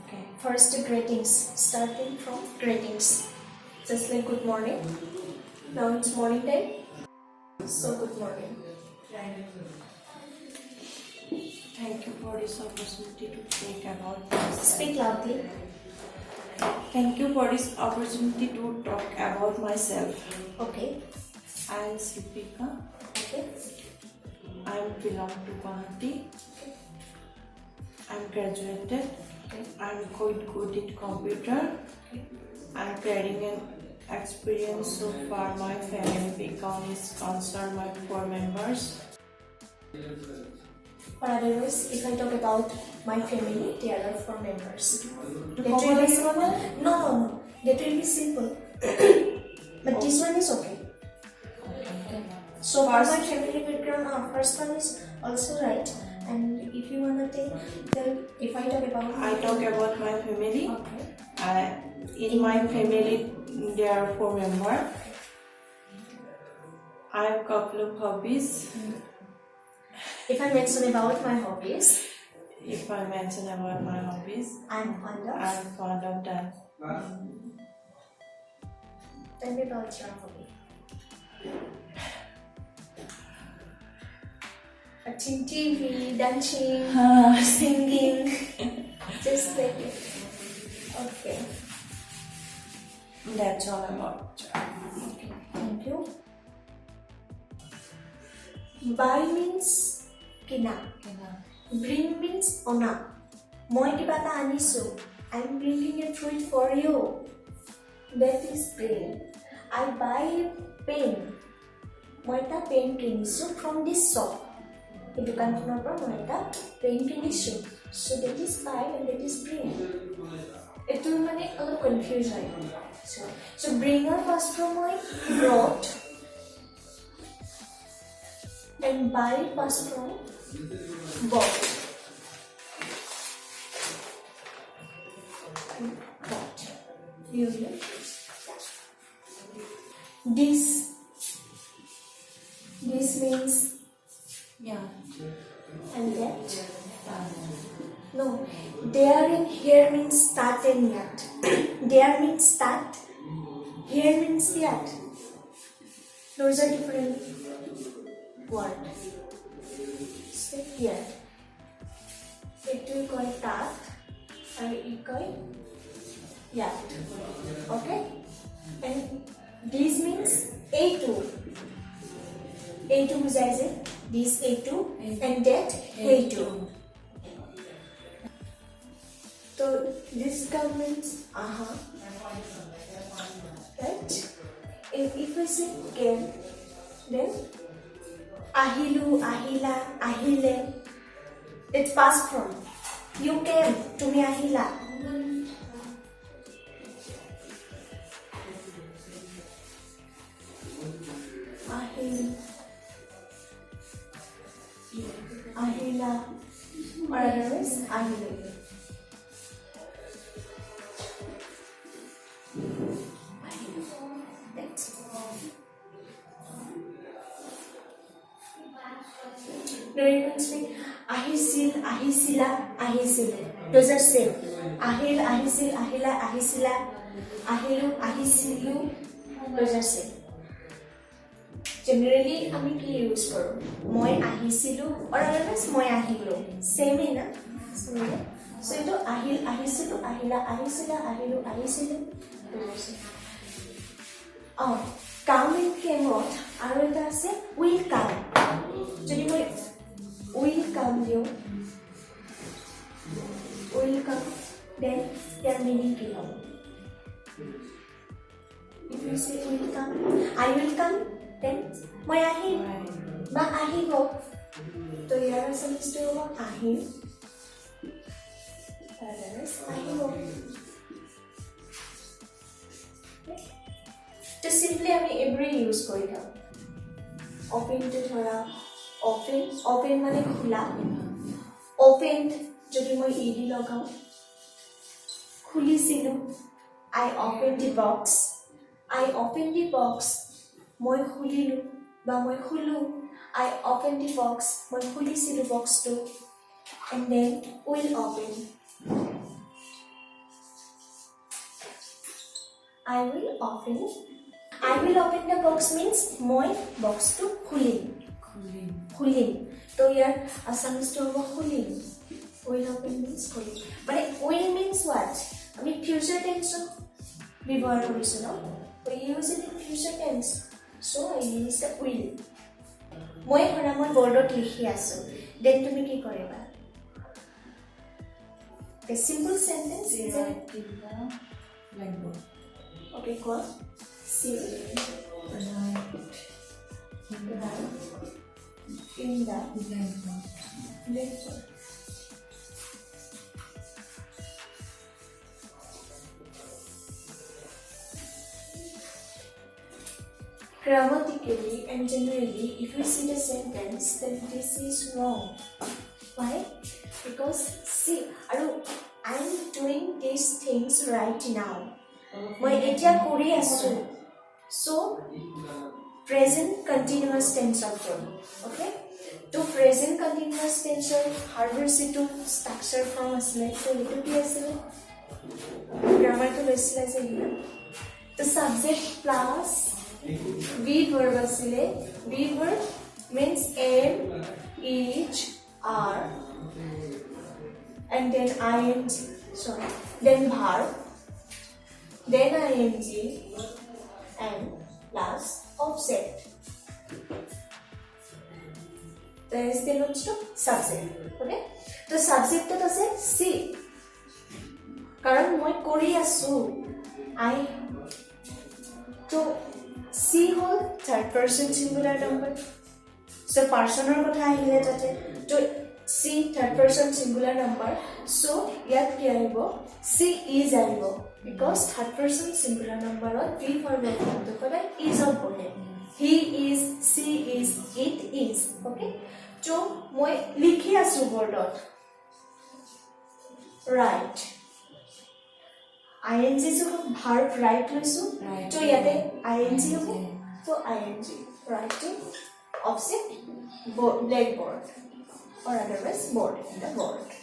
Okay. First, greetings. Starting from greetings. Just like good morning. Now it's morning time. So good morning. Thank you for this opportunity to speak about myself. Speak loudly. Thank you for this opportunity to talk about myself. Okay. I am Sipika. Okay. I belong to Guwahati. I am graduated. Okay. I am quite good in computer. I am carrying an experience so far. My family background is concerned my 4 members. Or otherwise, if I talk about my family, there are 4 members. To That will cover be everyone? no. That will be simple. But this one is okay. So for my family background, first one is also right. And if you wanna take, then if I talk about my family. Okay. In my family, there are 4 members. I have a couple of hobbies. If I mention about my hobbies, I'm fond of them. Tell me about your hobby. Watching TV, dancing, singing, just like it. Okay. That's all about. Okay. Thank you. Buy means kina. Bring means ona. Moi kiba ta anisu. I'm bringing a treat for you. That is bring. I buy a pen. Moi ta pen kinisu from this shop. In the country of moi ta pen kinisu. So that is buy and that is bring. It will make a little confusion. So bringer first from moi brought. And buy first from bought. Usually. This means and that. No, there and here means start and yet. There means start. Here means yet. Those are different words. Stay here. It will call tat and it call yet. Okay? And this means A2. A2 is as in this A2 and that A2. So this term means right? If we say came, then ahilu, ahila, ahile. It's past from. You came to me ahila. Ahil, ahila, or otherwise ahile. Now you can speak ahisil, ahisila, ahisilu. Those are same. Ahil, ahisil, ahila, ahisila, ahilu, ahisilu. Those are same. Generally, আমি কি use কৰো মই আহিছিলো or otherwise মই আহিলো same না so এটো আহিল আহিছিলো আহিলা আহিছিলা আহিলো আহিছিলো come and came out আৰু এটা আছে will come যদি মই will come দিও will come then their meaning কি হ'ব if you say will come I will come then মই আহিম বা আহিব তো ইয়াৰ আছামিজটো হ'ব আহিম আহিব তো simply আমি every use কৰি থাকো open to ধৰা open মানে খোলা opened যদি মই ed লগাও খুলিছিলো I opened the box মই খুলিলো বা মই খুলো I opened the box মই খুলিছিলো বক্সটো and then will open I will open. I will open the box means মই বক্সটো খুলিম খুলিম তো ইয়াৰ আসামিজটো হ'ব খুলিম will open means খুলিম মানে will means what আমি future tense ব্যৱহাৰ কৰিছো ন we use it in future tense so I use the will মই ধৰা মই বৰ্ডত লিখি আছো দেন তুমি কি কৰিবা a simple sentence is a blackboard. okay cool see Write in the blackboard. blackboard grammatically and generally if you see the sentence then this is wrong why because see I'm doing these things right now মই এতিয়া কৰি আছো so present continuous tense of verb okay to present continuous tense harbour to structure form asile so etu ki asile grammar to lesile je the subject plus be verb asile be verb means am is are and then ing sorry then verb then ing and plus object there is the notes to subject okay the subject to say see karon moi kori asu I to see whole third person singular number so personal kotha ahile tate to see third person singular number so yat ki aibo see is aibo because third person singular number or be for verb to kore is of bole he is she is it is okay so moi likhi asu boardot right ing so verb right loisu to yate ing hobo so ing writing object blackboard or otherwise board in the board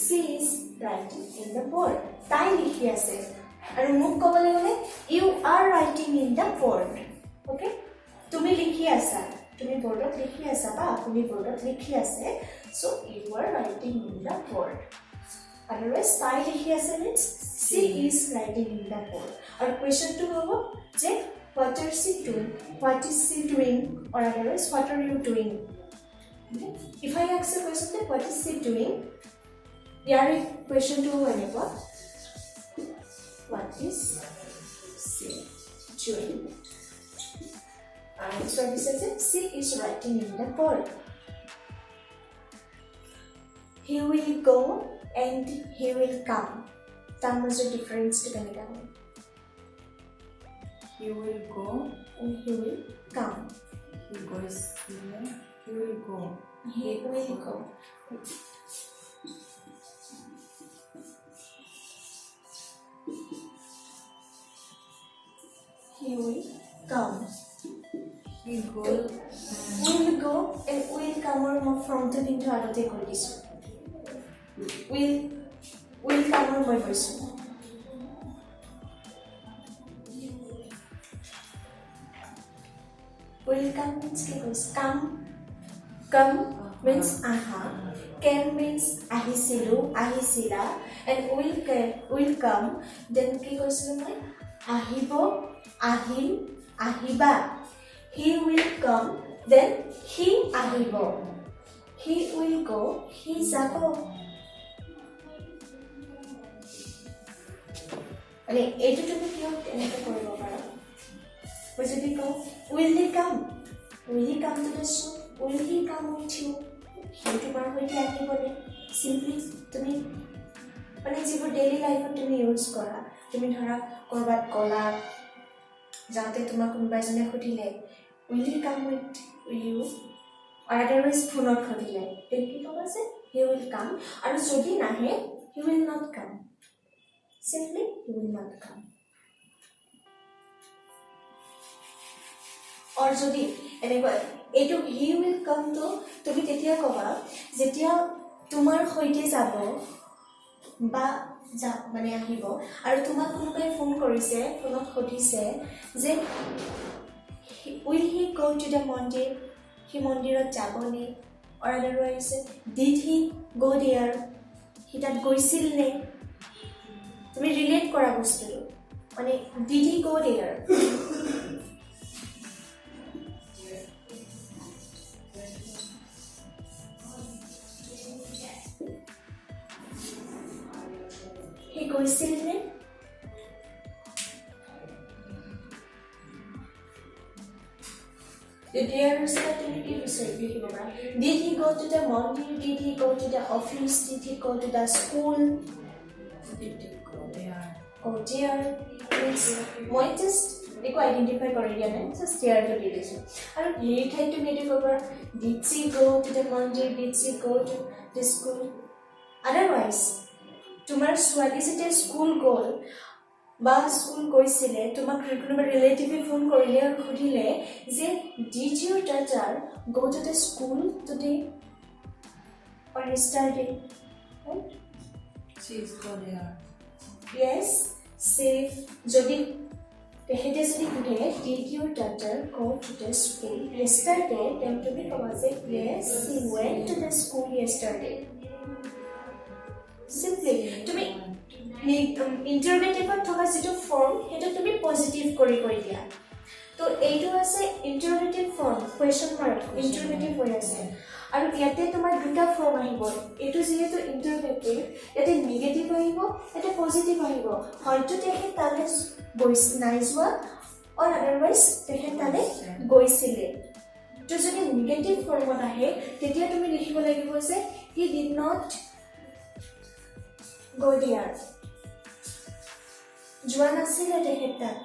she is writing in the board tai likhi ase aru muk kobole gole you are writing in the board okay tumi likhi asa tumi boardot likhi asa ba apuni boardot likhi ase so you are writing in the board otherwise tai likhi ase means she is writing in the board or question to hobo je what is she doing or otherwise what are you doing okay? If I ask a question like what is she doing here question to whenever what is she doing and so this is it she is writing in the board he will go and he will come that was the difference to Canada He will go and he will come he goes here he will go he will go he will come he go will go and will come or from the into arote koi disu will come or moi koisu will come means ki kois come means aha can means ahisila and will come then ki koisu moi ahibo ahil ahiba he will come then he ahibo he will go he jabo ale etu tumi kiyo enaka koribo paro যদি কওঁ will he come to the show will he come with you he তোমাৰ হৈতে আহিবনে simply তুমি মানে যিবোৰ daily লাইফত তুমি use কৰা তুমি ধৰা কৰবাত গলা যাতে তোমাক কোনোবা এজনে সুধিলে will he come with you or otherwise ফোনত সুধিলে then কি ক'বা যে he will come আৰু যদি নাহে he will not come simply he will not come or jodi eneko etu he will come to tumi tetia koba jetia tumar hoite jabo ba যা মানে আহিব আৰু তোমাক কোনোবাই ফোন কৰিছে ফোনত সুধিছে যে will he go to the mandir সি মন্দিৰত যাবনে or otherwise did he go there সি তাত গৈছিল নে তুমি ৰিলেট কৰা বস্তুটো মানে did he go there he গৈছিল নে There is certainly Did he go to the mosque? Did he go to the office? Did he go to the school? Did he go there? Go there. Means মই just একো identify কৰি দিয়া নাই just there to দি দিছো আৰু এই ঠাইটো মেডি cover did she go to the মন্দিৰ did she go to the school otherwise তোমাৰ ছোৱালী যেতিয়া স্কুল গ'ল বা স্কুল গৈছিলে তোমাক কোনোবা ৰিলেটিভে ফোন কৰিলে আৰু সুধিলে যে did your daughter go to the school today or yesterday right She is go there. yes safe যদি তেহেতে যদি সুধে did your daughter go to the school yesterday then তুমি ক'বা যে yes she went to the school yesterday simply তুমি ইন্টাৰগেটিভত থকা যিটো form সেইটো তুমি পজিটিভ কৰি দিয়া তো এইটো আছে ইন্টাৰগেটিভ ফৰ্ম কোৱেশ্চন মাৰ্ক ইন্টাৰগেটিভ হৈ আছে আৰু ইয়াতে তোমাৰ দুটা ফৰ্ম আহিব এইটো যিহেতু ইন্টাৰগেটিভ ইয়াতে নেগেটিভ আহিব ইয়াতে পজিটিভ আহিব হয়তো তেখেত তালে নাই যোৱা অৰ আদাৰৱাইজ তেখেত তালে গৈছিলে তো যদি নেগেটিভ ফৰ্মত আহে তেতিয়া তুমি লিখিব লাগিব যে he did not go there যোৱা নাছিলে তেখেত তাত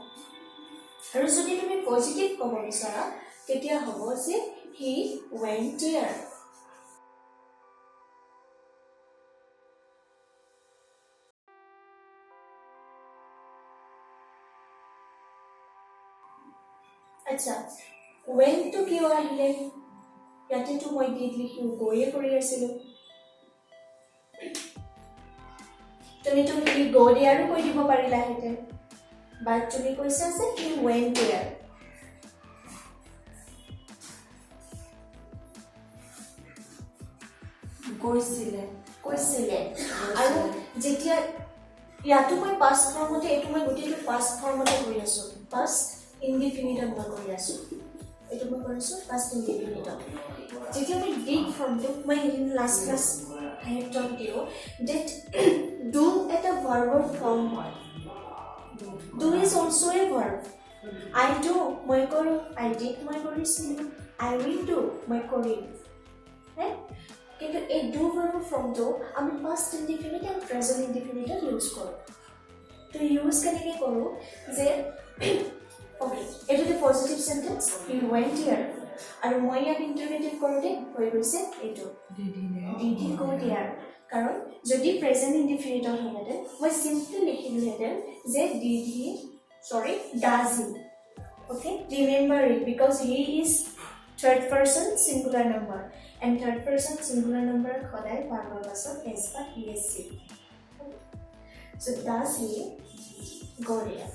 আৰু যদি তুমি পজিটিভ ক'ব বিচাৰা তেতিয়া হ'ব যে he went there আচ্ছা when to কিয় আহিলে ইয়াতেতো মই did লিখি গৈয়ে কৰি আছিলোঁ তুমি he go there আৰু কৈ দিব পাৰিলাহেঁতেন বাট তুমি কৈছা যে he went there কৈছিলে আৰু যেতিয়া ইয়াতো মই পাষ্ট ফৰ্মতে এইটো মই গোটেইটো পাষ্ট ফৰ্মতে কৰি আছোঁ পাষ্ট ইনডিফিনিটত মই কৰি আছোঁ এইটো মই কৰিছোঁ পাষ্ট ইনডিফিনিটত যেতিয়া মই ডিড ফৰ্মটো মই last class I have told you that do এটা verbৰ form হয় do is also a verb I do মই কৰোঁ I did মই কৰিছিলোঁ I will do মই কৰিম right কিন্তু এই do verbৰ formটো আমি past indefinite and present indefinite use কৰোঁ তো ইউজ কেনেকৈ কৰোঁ যে okay এইটো এটা positive sentence he went here আৰু মই ইয়াক ইন্টাৰগেটিভ কৰোঁতে হৈ গৈছে এইটো did he go there কাৰণ যদি প্ৰেজেন্ট ইনডিফিনিটৰ হ'লেহেঁতেন মই চিম্পলি লিখিলোহেঁতেন যে does he okay remember it because he is third person singular number and third person singular number সদায় ভাৰ্বৰ পাছত s বা esc so does he go there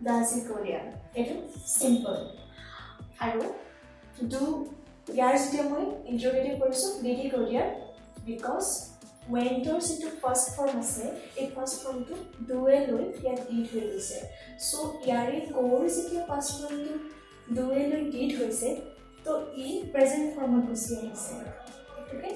does he go there এইটো simple আৰু do ইয়াৰ যেতিয়া মই ইন্টাৰগেটিভ কৰিছোঁ did he go there because when তোৰ যিটো ফাৰ্ষ্ট ফৰ্ম আছে এই ফাৰ্ষ্ট ফৰ্মটো doৱে লৈ ইয়াত did হৈ গৈছে so ইয়াৰে গোৰ যেতিয়া ফাৰ্ষ্ট ফৰ্মটো doৱে লৈ did হৈছে তো ই প্ৰেজেন্ট ফৰ্মত গুচি আহিছে